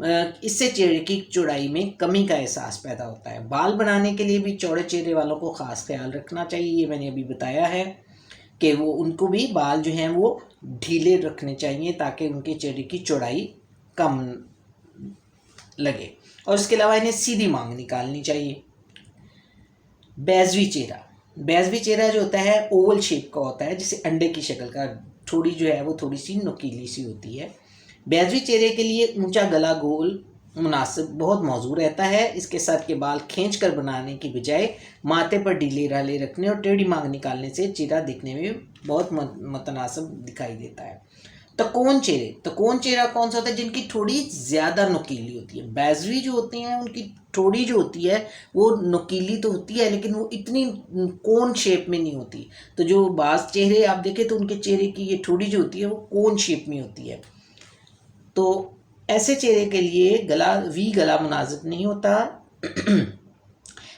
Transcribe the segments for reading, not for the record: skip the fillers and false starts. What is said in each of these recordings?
اس سے چہرے کی چوڑائی میں کمی کا احساس پیدا ہوتا ہے۔ بال بنانے کے لیے بھی چوڑے چہرے والوں کو خاص خیال رکھنا چاہیے، یہ میں نے ابھی بتایا ہے کہ وہ ان کو بھی بال جو ہیں وہ ڈھیلے رکھنے چاہیے تاکہ ان کے چہرے کی چوڑائی کم لگے، اور اس کے علاوہ انہیں سیدھی مانگ نکالنی چاہیے۔ بیضوی چہرہ، بیضوی چہرہ جو ہوتا ہے اوول شیپ کا ہوتا ہے، جسے انڈے کی شکل کا، تھوڑی جو ہے وہ تھوڑی سی نوکیلی سی ہوتی ہے۔ بیضوی چہرے کے لیے اونچا گلا گول مناسب بہت موزوں رہتا ہے۔ اس کے ساتھ کے بال کھینچ کر بنانے کی بجائے ماتھے پر ڈھیلے ڈھالے رکھنے اور ٹیڑھی مانگ نکالنے سے چہرہ دکھنے میں بہت متناسب دکھائی دیتا ہے۔ تکون چہرے، تکون چہرہ کون سا ہوتا ہے؟ جن کی تھوڑی زیادہ نوکیلی ہوتی ہے۔ بیضوی جو ہوتے ہیں ان کی تھوڑی جو ہوتی ہے وہ نوکیلی تو ہوتی ہے لیکن وہ اتنی کون شیپ میں نہیں ہوتی۔ تو جو بعض چہرے آپ دیکھیں تو ان کے چہرے کی یہ تھوڑی جو ہوتی ہے وہ کون شیپ میں ہوتی ہے۔ تو ایسے چہرے کے لیے گلا مناسب نہیں ہوتا،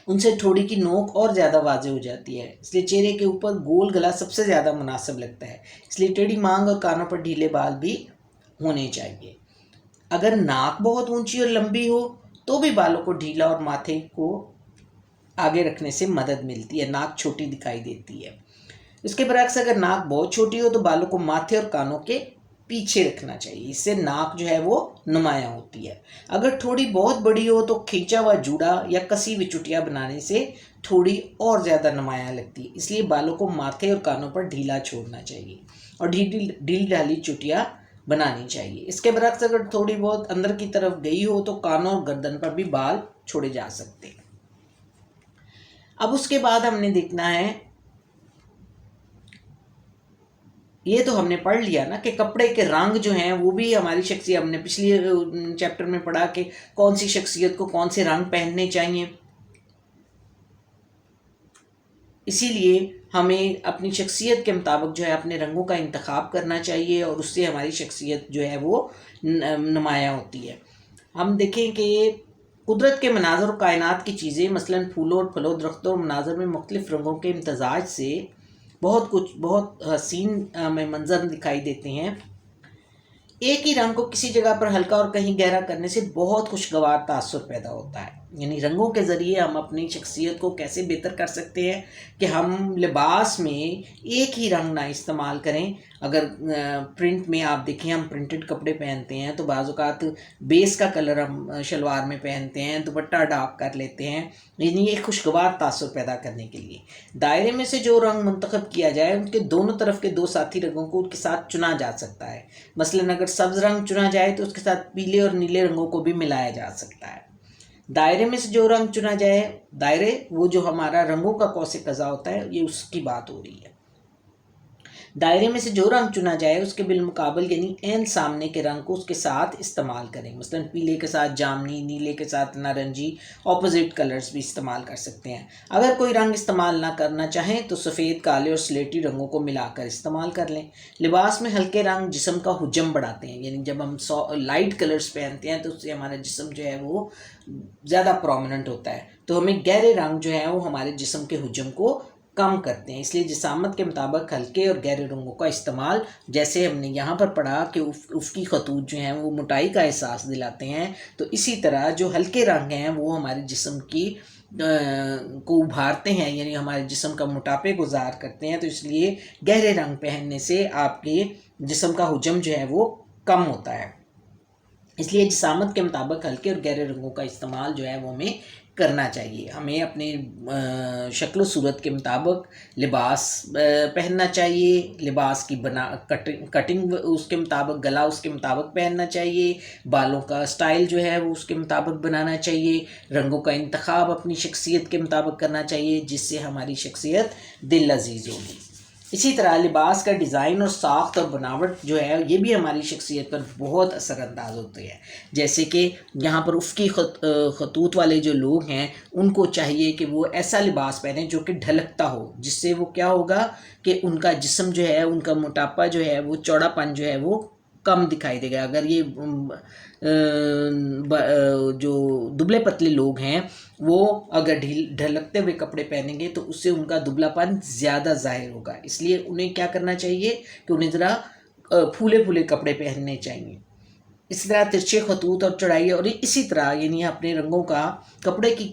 ان سے تھوڑی کی نوک اور زیادہ واضح ہو جاتی ہے، اس لیے چہرے کے اوپر گول گلا سب سے زیادہ مناسب لگتا ہے۔ اس لیے ٹیڑھی مانگ اور کانوں پر ڈھیلے بال بھی ہونے چاہیے۔ اگر ناک بہت اونچی اور لمبی ہو تو بھی بالوں کو ڈھیلا اور ماتھے کو آگے رکھنے سے مدد ملتی ہے، ناک چھوٹی دکھائی دیتی ہے۔ اس کے برعکس اگر ناک بہت چھوٹی ہو تو بالوں کو ماتھے اور کانوں کے پیچھے رکھنا چاہیے، اس سے ناک جو ہے وہ نمایاں ہوتی ہے۔ اگر تھوڑی بہت بڑی ہو تو کھینچا ہوا جوڑا یا کسی ہوئی چٹیا بنانے سے تھوڑی اور زیادہ نمایاں لگتی ہے، اس لیے بالوں کو ماتھے اور کانوں پر ڈھیلا چھوڑنا چاہیے اور ڈھیل ڈھالی چٹیا بنانی چاہیے۔ اس کے برعکس اگر تھوڑی بہت اندر کی طرف گئی ہو تو کانوں اور گردن پر بھی بال چھوڑے جا سکتے ہیں۔ اب اس کے بعد ہم نے دیکھنا ہے، یہ تو ہم نے پڑھ لیا نا کہ کپڑے کے رنگ جو ہیں وہ بھی ہماری شخصیت، ہم نے پچھلی چیپٹر میں پڑھا کہ کون سی شخصیت کو کون سے رنگ پہننے چاہیے، اسی لیے ہمیں اپنی شخصیت کے مطابق جو ہے اپنے رنگوں کا انتخاب کرنا چاہیے اور اس سے ہماری شخصیت جو ہے وہ نمایاں ہوتی ہے۔ ہم دیکھیں کہ قدرت کے مناظر اور کائنات کی چیزیں، مثلاً پھولوں اور پھلوں، درختوں اور مناظر میں مختلف رنگوں کے امتزاج سے بہت حسین میں منظر دکھائی دیتے ہیں۔ ایک ہی رنگ کو کسی جگہ پر ہلکا اور کہیں گہرا کرنے سے بہت خوشگوار تاثر پیدا ہوتا ہے۔ یعنی رنگوں کے ذریعے ہم اپنی شخصیت کو کیسے بہتر کر سکتے ہیں کہ ہم لباس میں ایک ہی رنگ نہ استعمال کریں۔ اگر پرنٹ میں آپ دیکھیں، ہم پرنٹڈ کپڑے پہنتے ہیں تو بعض اوقات بیس کا کلر ہم شلوار میں پہنتے ہیں، دوپٹہ ڈارک کر لیتے ہیں، یعنی ایک خوشگوار تاثر پیدا کرنے کے لیے۔ دائرے میں سے جو رنگ منتخب کیا جائے ان کے دونوں طرف کے دو ساتھی رنگوں کو ان کے ساتھ چنا جا سکتا ہے۔ مثلاً اگر سبز رنگ چنا جائے تو اس کے ساتھ پیلے اور نیلے رنگوں کو بھی ملایا جا سکتا ہے۔ دائرے میں سے جو رنگ چنا جائے، دائرے وہ جو ہمارا رنگوں کا قوس قزح ہوتا ہے، یہ اس کی بات ہو رہی ہے۔ دائرے میں سے جو رنگ چنا جائے اس کے بالمقابل یعنی عین سامنے کے رنگ کو اس کے ساتھ استعمال کریں۔ مثلاً پیلے کے ساتھ جامنی، نیلے کے ساتھ نارنجی، اپوزٹ کلرز بھی استعمال کر سکتے ہیں۔ اگر کوئی رنگ استعمال نہ کرنا چاہیں تو سفید، کالے اور سلیٹی رنگوں کو ملا کر استعمال کر لیں۔ لباس میں ہلکے رنگ جسم کا حجم بڑھاتے ہیں، یعنی جب ہم لائٹ کلرز پہنتے ہیں تو اس سے ہمارا جسم جو ہے وہ زیادہ پرومیننٹ ہوتا ہے، تو ہمیں گہرے رنگ جو ہیں وہ ہمارے جسم کے حجم کو کم کرتے ہیں۔ اس لیے جسامت کے مطابق ہلکے اور گہرے رنگوں کا استعمال، جیسے ہم نے یہاں پر پڑھا کہ افقی خطوط جو ہیں وہ موٹائی کا احساس دلاتے ہیں، تو اسی طرح جو ہلکے رنگ ہیں وہ ہمارے جسم کی کو ابھارتے ہیں، یعنی ہمارے جسم کا موٹاپے کو ظاہر کرتے ہیں۔ تو اس لیے گہرے رنگ پہننے سے آپ کے جسم کا حجم جو ہے وہ کم ہوتا ہے۔ اس لیے جسامت کے مطابق ہلکے اور گہرے رنگوں کا استعمال جو ہے وہ ہمیں کرنا چاہیے۔ ہمیں اپنے شکل و صورت کے مطابق لباس پہننا چاہیے، لباس کی کٹنگ اس کے مطابق، گلا اس کے مطابق پہننا چاہیے، بالوں کا سٹائل جو ہے وہ اس کے مطابق بنانا چاہیے، رنگوں کا انتخاب اپنی شخصیت کے مطابق کرنا چاہیے جس سے ہماری شخصیت دل عزیز ہوگی۔ اسی طرح لباس کا ڈیزائن اور ساخت اور بناوٹ جو ہے یہ بھی ہماری شخصیت پر بہت اثر انداز ہوتے ہیں۔ جیسے کہ یہاں پر افقی خطوط والے جو لوگ ہیں ان کو چاہیے کہ وہ ایسا لباس پہنیں جو کہ ڈھلکتا ہو، جس سے وہ کیا ہوگا کہ ان کا جسم جو ہے، ان کا موٹاپا جو ہے، وہ چوڑا پن جو ہے وہ کم دکھائی دے گا۔ اگر یہ جو دبلے پتلے لوگ ہیں وہ اگر ڈھلکتے ہوئے کپڑے پہنیں گے تو اس سے ان کا دبلا پن زیادہ ظاہر ہوگا، اس لیے انہیں کیا کرنا چاہیے کہ انہیں ذرا پھولے پھولے کپڑے پہننے چاہیے۔ اسی طرح ترچھے خطوط اور چڑھائی، اور اسی طرح یعنی اپنے رنگوں کا کپڑے کی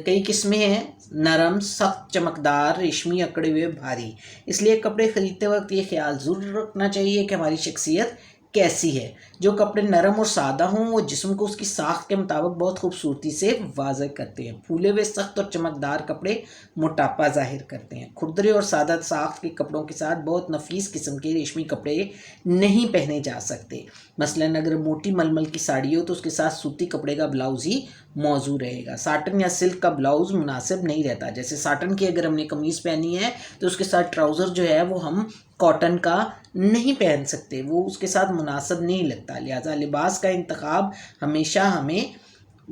کئی قسمیں ہیں، نرم، سخت، چمکدار، ریشمی، اکڑے ہوئے، بھاری۔ اس لیے کپڑے خریدتے وقت یہ خیال ضرور رکھنا چاہیے کہ ہماری شخصیت کیسی ہے۔ جو کپڑے نرم اور سادہ ہوں وہ جسم کو اس کی ساخت کے مطابق بہت خوبصورتی سے واضح کرتے ہیں۔ پھولے ہوئے، سخت اور چمکدار کپڑے موٹاپا ظاہر کرتے ہیں۔ کھردرے اور سادہ ساخت کے کپڑوں کے ساتھ بہت نفیس قسم کے ریشمی کپڑے نہیں پہنے جا سکتے۔ مثلاً اگر موٹی ململ کی ساڑی ہو تو اس کے ساتھ سوتی کپڑے کا بلاؤز ہی موزوں رہے گا۔ ساٹن یا سلک کا بلاؤز مناسب نہیں رہتا۔ جیسے ساٹن کی اگر ہم نے قمیض پہنی ہے تو اس کے ساتھ ٹراؤزر جو ہے وہ ہم کاٹن کا نہیں پہن سکتے، وہ اس کے ساتھ مناسب نہیں لگتا۔ لہٰذا لباس کا انتخاب ہمیشہ ہمیں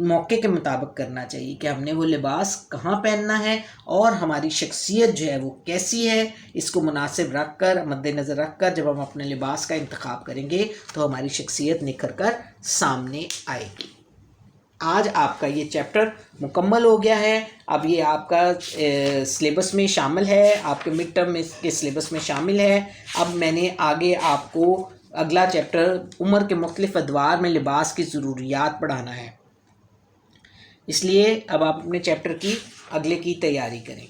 موقع کے مطابق کرنا چاہیے کہ ہم نے وہ لباس کہاں پہننا ہے اور ہماری شخصیت جو ہے وہ کیسی ہے، اس کو مناسب رکھ کر، مد نظر رکھ کر جب ہم اپنے لباس کا انتخاب کریں گے تو ہماری شخصیت نکھر کر سامنے آئے گی۔ آج آپ کا یہ چیپٹر مکمل ہو گیا ہے۔ اب یہ آپ کا سلیبس میں شامل ہے، آپ کے مڈ ٹرم کے سلیبس میں شامل ہے۔ اب میں نے آگے آپ کو اگلا چیپٹر عمر کے مختلف ادوار میں لباس کی ضروریات پڑھانا ہے، اس لیے اب آپ اپنے چیپٹر کی اگلے کی تیاری کریں۔